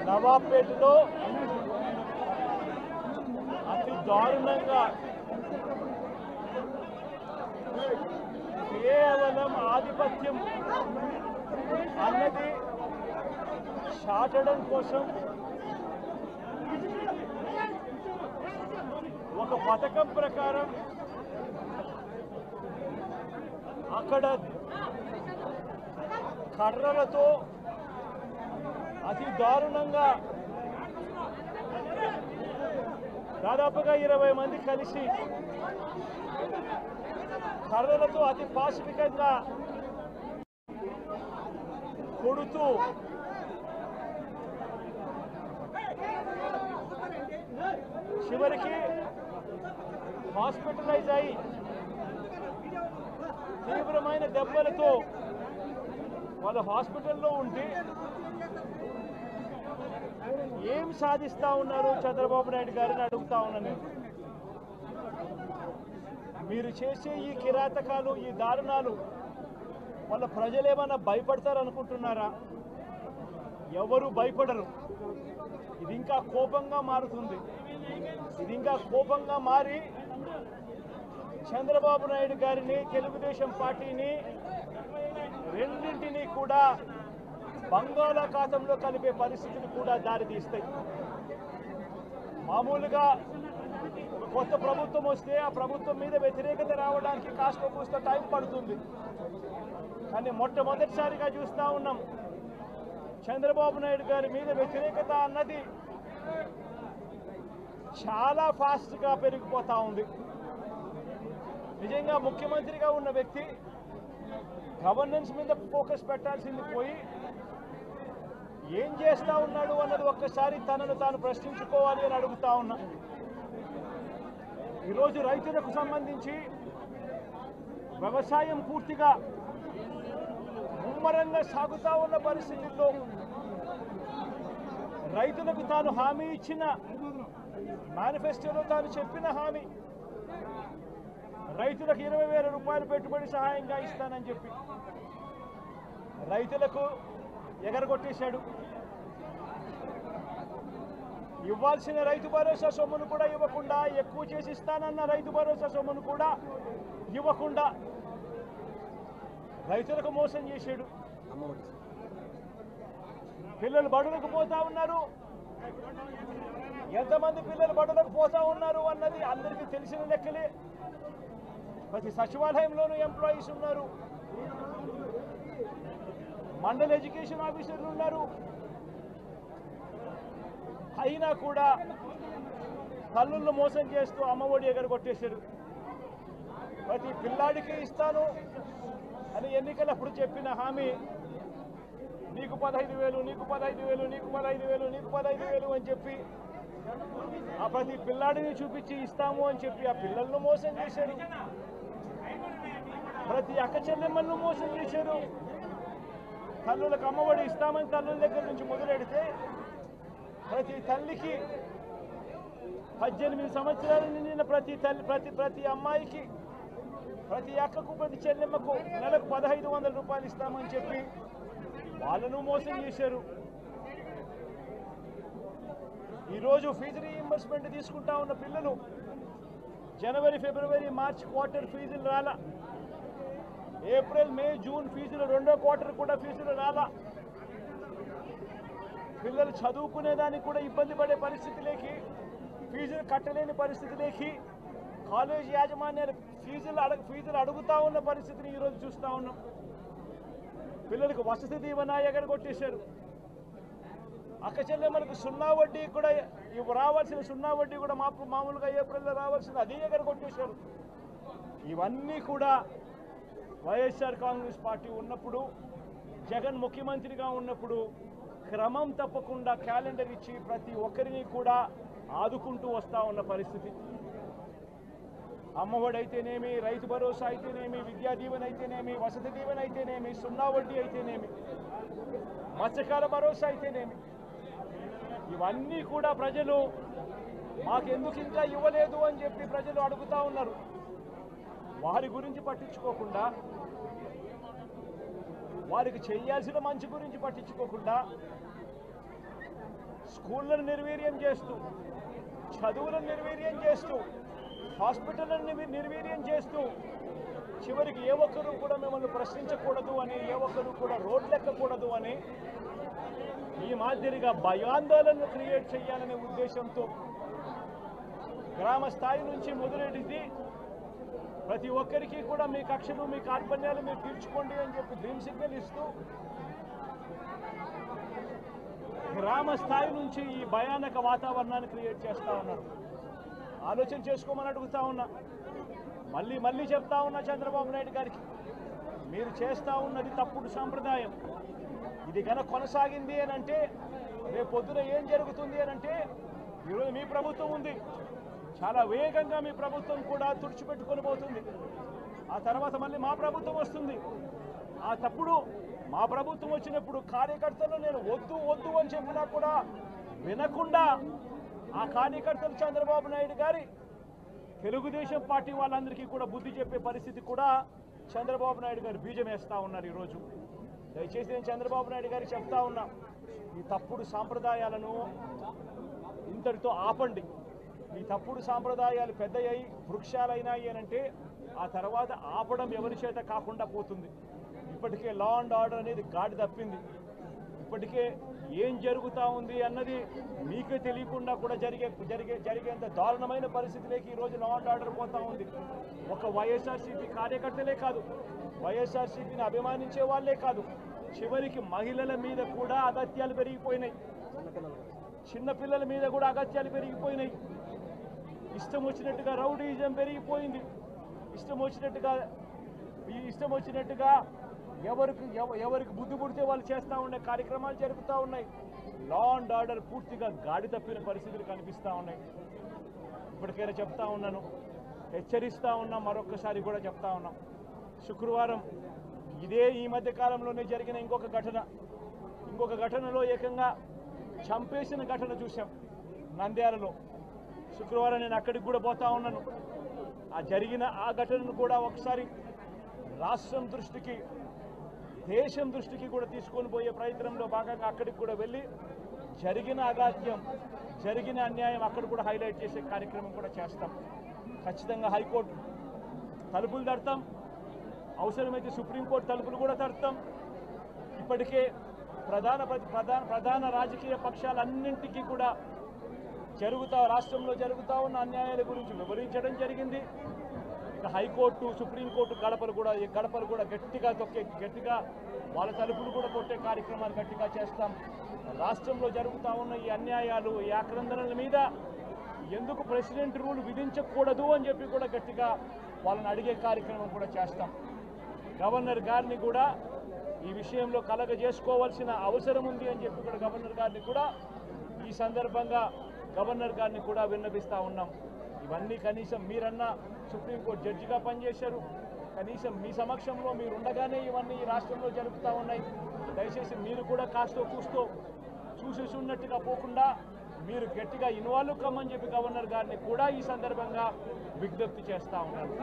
నవాబ్పేటలో అతి దారుణంగా కేవలం ఆధిపత్యం అన్నది చాటడం కోసం ఒక పథకం ప్రకారం అక్కడ కర్రలతో అతి దారుణంగా దాదాపుగా 20 మంది కలిసి కర్రలతో అతి పాశవికంగా కొడుతూ చివరికి హాస్పిటలైజ్ అయి తీవ్రమైన దెబ్బలతో వాళ్ళు హాస్పిటల్లో ఉంటే ఏం సాధిస్తా ఉన్నారు చంద్రబాబు నాయుడు గారిని అడుగుతా ఉన్నాను నేను. మీరు చేసే ఈ కిరాతకాలు, ఈ దారుణాలు వాళ్ళ ప్రజలు ఏమన్నా భయపడతారనుకుంటున్నారా? ఎవరు భయపడరు. ఇది ఇంకా కోపంగా మారుతుంది. ఇది ఇంకా కోపంగా మారి చంద్రబాబు నాయుడు గారిని, తెలుగుదేశం పార్టీని రెండింటినీ కూడా బంగాళాఖాతంలో కలిపే పరిస్థితులు కూడా దారితీస్తాయి. మామూలుగా కొత్త ప్రభుత్వం వస్తే ఆ ప్రభుత్వం మీద వ్యతిరేకత రావడానికి కాస్త కూస్త టైం పడుతుంది. కానీ మొట్టమొదటిసారిగా చూస్తూ ఉన్నాం చంద్రబాబు నాయుడు గారి మీద వ్యతిరేకత అన్నది చాలా ఫాస్ట్గా పెరిగిపోతూ ఉంది. నిజంగా ముఖ్యమంత్రిగా ఉన్న వ్యక్తి గవర్నెన్స్ మీద ఫోకస్ పెట్టాల్సింది పోయి ఏం చేస్తూ ఉన్నాడు అన్నది ఒక్కసారి తనను తాను ప్రశ్నించుకోవాలి అని అడుగుతా ఉన్నా. ఈరోజు రైతులకు సంబంధించి వ్యవసాయం పూర్తిగా ముమ్మరంగా సాగుతూ ఉన్న పరిస్థితుల్లో రైతులకు తాను హామీ ఇచ్చిన మేనిఫెస్టోలో తాను చెప్పిన హామీ రైతులకు 20,000 రూపాయలు పెట్టుబడి సహాయంగా ఇస్తానని చెప్పి రైతులకు ఎగరగొట్టేశాడు. ఇవ్వాల్సిన రైతు భరోసా సొమ్మును కూడా ఇవ్వకుండా, ఎక్కువ చేసి ఇస్తానన్న రైతు భరోసా సొమ్మును కూడా ఇవ్వకుండా రైతులకు మోసం చేశాడు. పిల్లలు బడులకు పోతా ఉన్నారు. ఎంతమంది పిల్లలు బడులకు పోతా ఉన్నారు అన్నది అందరికీ తెలిసిన లెక్కలే. ప్రతి సచివాలయంలోనూ ఎంప్లాయీస్ ఉన్నారు, మండల ఎడ్యుకేషన్ ఆఫీసర్లు ఉన్నారు. అయినా కూడా తల్లులను మోసం చేస్తూ అమ్మఒడి ఎగరగొట్టేశారు. ప్రతి పిల్లాడికి ఇస్తాను అని ఎన్నికలప్పుడు చెప్పిన హామీ నీకు 15,000, నీకు 15,000, నీకు 15,000, నీకు 15,000 అని చెప్పి ఆ ప్రతి పిల్లాడిని చూపించి ఇస్తాము అని చెప్పి ఆ పిల్లలను మోసం చేశారు. ప్రతి అక్క చెల్లెమ్మలను మోసం చేశారు. తల్లులకు అమ్మఒడి ఇస్తామని తల్లుల దగ్గర నుంచి మొదలెడితే ప్రతి తల్లికి 18 సంవత్సరాలు నిండిన ప్రతి అమ్మాయికి, ప్రతి అక్కకు, ప్రతి చెల్లెమ్మకు నెలకు 1,500 రూపాయలు ఇస్తామని చెప్పి వాళ్ళను మోసం చేశారు. ఈరోజు ఫీజు రీయింబర్స్మెంట్ తీసుకుంటా ఉన్న పిల్లలు జనవరి, ఫిబ్రవరి, మార్చ్ క్వార్టర్ ఫీజులు రాలా. ఏప్రిల్, మే, జూన్ ఫీజులు, 2వ క్వార్టర్ కూడా ఫీజులు రాలా. పిల్లలు చదువుకునేదానికి కూడా ఇబ్బంది పడే పరిస్థితిలోకి, ఫీజులు కట్టలేని పరిస్థితిలోకి కాలేజ్ యాజమాన్యాలు ఫీజులు అడుగుతా ఉన్న పరిస్థితిని ఈరోజు చూస్తూ ఉన్నాం. పిల్లలకు వసతి దీవెన ఎగరగొట్టేశారు. అక్క చెల్లెమ్మలకు 0 వడ్డీ కూడా రావాల్సిన 0 వడ్డీ కూడా మామూలుగా ఏప్రిల్లో రావాల్సింది అది ఎగరగొట్టేశారు. ఇవన్నీ కూడా వైఎస్ఆర్ కాంగ్రెస్ పార్టీ ఉన్నప్పుడు, జగన్ ముఖ్యమంత్రిగా ఉన్నప్పుడు క్రమం తప్పకుండా క్యాలెండర్ ఇచ్చి ప్రతి ఒక్కరిని కూడా ఆదుకుంటూ వస్తూ ఉన్న పరిస్థితి. అమ్మఒడి అయితేనేమి, రైతు భరోసా అయితేనేమి, విద్యా దీవెన అయితేనేమి, వసతి దీవెన అయితేనేమి, 0 వడ్డీ అయితేనేమి, మత్స్యకాల భరోసా అయితేనేమి, ఇవన్నీ కూడా ప్రజలు మాకెందుకు ఇంకా ఇవ్వలేదు అని చెప్పి ప్రజలు అడుగుతూ ఉన్నారు. వారి గురించి పట్టించుకోకుండా, వారికి చేయాల్సిన మంచి గురించి పట్టించుకోకుండా స్కూళ్లను నిర్వీర్యం చేస్తూ, చదువులను నిర్వీర్యం చేస్తూ, హాస్పిటళ్లను నిర్వీర్యం చేస్తూ, చివరికి ఏ ఒక్కరూ కూడా మిమ్మల్ని ప్రశ్నించకూడదు అని, ఏ ఒక్కరూ కూడా రోడ్లెక్కకూడదు అని ఈ మాదిరిగా భయాందోళనను క్రియేట్ చేయాలనే ఉద్దేశంతో గ్రామ స్థాయి నుంచి మొదలెడితే ప్రతి ఒక్కరికి కూడా మీ కక్షలు, మీ కార్పణ్యాలు మీరు తీర్చుకోండి అని చెప్పి గ్రీన్ సిగ్నల్ ఇస్తూ గ్రామ స్థాయి నుంచి ఈ భయానక వాతావరణాన్ని క్రియేట్ చేస్తూ ఉన్నారు. ఆలోచన చేసుకోమని అడుగుతా ఉన్నా. మళ్ళీ చెప్తా ఉన్నా చంద్రబాబు నాయుడు గారికి, మీరు చేస్తూ ఉన్నది తప్పుడు సాంప్రదాయం. ఇది కనుక కొనసాగింది అని అంటే రేపు పొద్దున ఏం జరుగుతుంది అని అంటే, ఈరోజు మీ ప్రభుత్వం ఉంది, చాలా వేగంగా మీ ప్రభుత్వం కూడా తుడిచిపెట్టుకొని పోతుంది. ఆ తర్వాత మళ్ళీ మా ప్రభుత్వం వస్తుంది. ఆ తప్పుడు మా ప్రభుత్వం వచ్చినప్పుడు కార్యకర్తలు నేను వద్దు అని చెప్పినా కూడా వినకుండా ఆ కార్యకర్తలు చంద్రబాబు నాయుడు గారి తెలుగుదేశం పార్టీ వాళ్ళందరికీ కూడా బుద్ధి చెప్పే పరిస్థితి కూడా చంద్రబాబు నాయుడు గారు బీజం వేస్తూ ఉన్నారు. ఈరోజు దయచేసి నేను చంద్రబాబు నాయుడు గారికి చెప్తా ఉన్నా, ఈ తప్పుడు సాంప్రదాయాలను ఇంతటితో ఆపండి. ఈ తప్పుడు సాంప్రదాయాలు పెద్దయ్యాయి, వృక్షాలైనాయి అనంటే ఆ తర్వాత ఆపడం ఎవరి చేత కాకుండా పోతుంది. ఇప్పటికే లా అండ్ ఆర్డర్ అనేది గాడి తప్పింది. ఇప్పటికే ఏం జరుగుతూ ఉంది అన్నది మీకే తెలియకుండా కూడా జరిగేంత దారుణమైన పరిస్థితిలోకి ఈరోజు లా అండ్ ఆర్డర్ పోతూ ఉంది. ఒక వైఎస్ఆర్సీపీ కార్యకర్తలే కాదు, వైఎస్ఆర్సీపీని అభిమానించే వాళ్ళే కాదు, చివరికి మహిళల మీద కూడా అగత్యాలు పెరిగిపోయినాయి, చిన్నపిల్లల మీద కూడా అగత్యాలు పెరిగిపోయినాయి. ఇష్టం వచ్చినట్టుగా రౌడీజం పెరిగిపోయింది. ఇష్టం వచ్చినట్టుగా ఎవరికి బుద్ధి పుడితే వాళ్ళు చేస్తూ ఉండే కార్యక్రమాలు జరుగుతూ ఉన్నాయి. లా అండ్ ఆర్డర్ పూర్తిగా గాడి తప్పిన పరిస్థితులు కనిపిస్తూ ఉన్నాయి. ఇప్పటికైనా చెప్తా ఉన్నాను, హెచ్చరిస్తూ ఉన్నాం, మరొకసారి కూడా చెప్తా ఉన్నాం. శుక్రవారం ఈ మధ్య కాలంలోనే జరిగిన ఇంకొక ఘటనలో ఏకంగా చంపేసిన ఘటన చూసాం నంద్యాలలో. శుక్రవారం నేను అక్కడికి కూడా పోతా ఉన్నాను. ఆ ఘటనను కూడా ఒకసారి రాష్ట్రం దృష్టికి, దేశం దృష్టికి కూడా తీసుకొని పోయే ప్రయత్నంలో భాగంగా అక్కడికి కూడా వెళ్ళి జరిగిన అగాత్యం, జరిగిన అన్యాయం అక్కడ కూడా హైలైట్ చేసే కార్యక్రమం కూడా చేస్తాం. ఖచ్చితంగా హైకోర్టు తలుపులు తడతాం, అవసరమైతే సుప్రీంకోర్టు తలుపులు కూడా తడతాం. ఇప్పటికే ప్రధాన రాజకీయ పక్షాలన్నింటికీ కూడా రాష్ట్రంలో జరుగుతూ ఉన్న అన్యాయాల గురించి వివరించడం జరిగింది. ఇక హైకోర్టు, సుప్రీంకోర్టు గడపలు కూడా గట్టిగా వాళ్ళ తలుపులు కూడా కొట్టే కార్యక్రమాలు గట్టిగా చేస్తాం. రాష్ట్రంలో జరుగుతూ ఉన్న ఈ అన్యాయాలు, ఈ ఆక్రందనల మీద ఎందుకు ప్రెసిడెంట్ రూల్ విధించకూడదు అని చెప్పి కూడా గట్టిగా వాళ్ళని అడిగే కార్యక్రమం కూడా చేస్తాం. గవర్నర్ గారిని కూడా ఈ విషయంలో కలగజేసుకోవాల్సిన అవసరం ఉంది అని చెప్పి కూడా గవర్నర్ గారిని కూడా ఈ సందర్భంగా విన్నపిస్తూ ఉన్నాం. ఇవన్నీ కనీసం మీరన్నా సుప్రీంకోర్టు జడ్జిగా పనిచేశారు, కనీసం మీ సమక్షంలో మీరు ఉండగానే ఇవన్నీ ఈ రాష్ట్రంలో జరుగుతూ ఉన్నాయి. దయచేసి మీరు కూడా కాస్తో కూస్తో చూసేసి ఉన్నట్టుగా పోకుండా మీరు గట్టిగా ఇన్వాల్వ్ కమ్మని చెప్పి గవర్నర్ గారిని కూడా ఈ సందర్భంగా విజ్ఞప్తి చేస్తూ ఉన్నారు.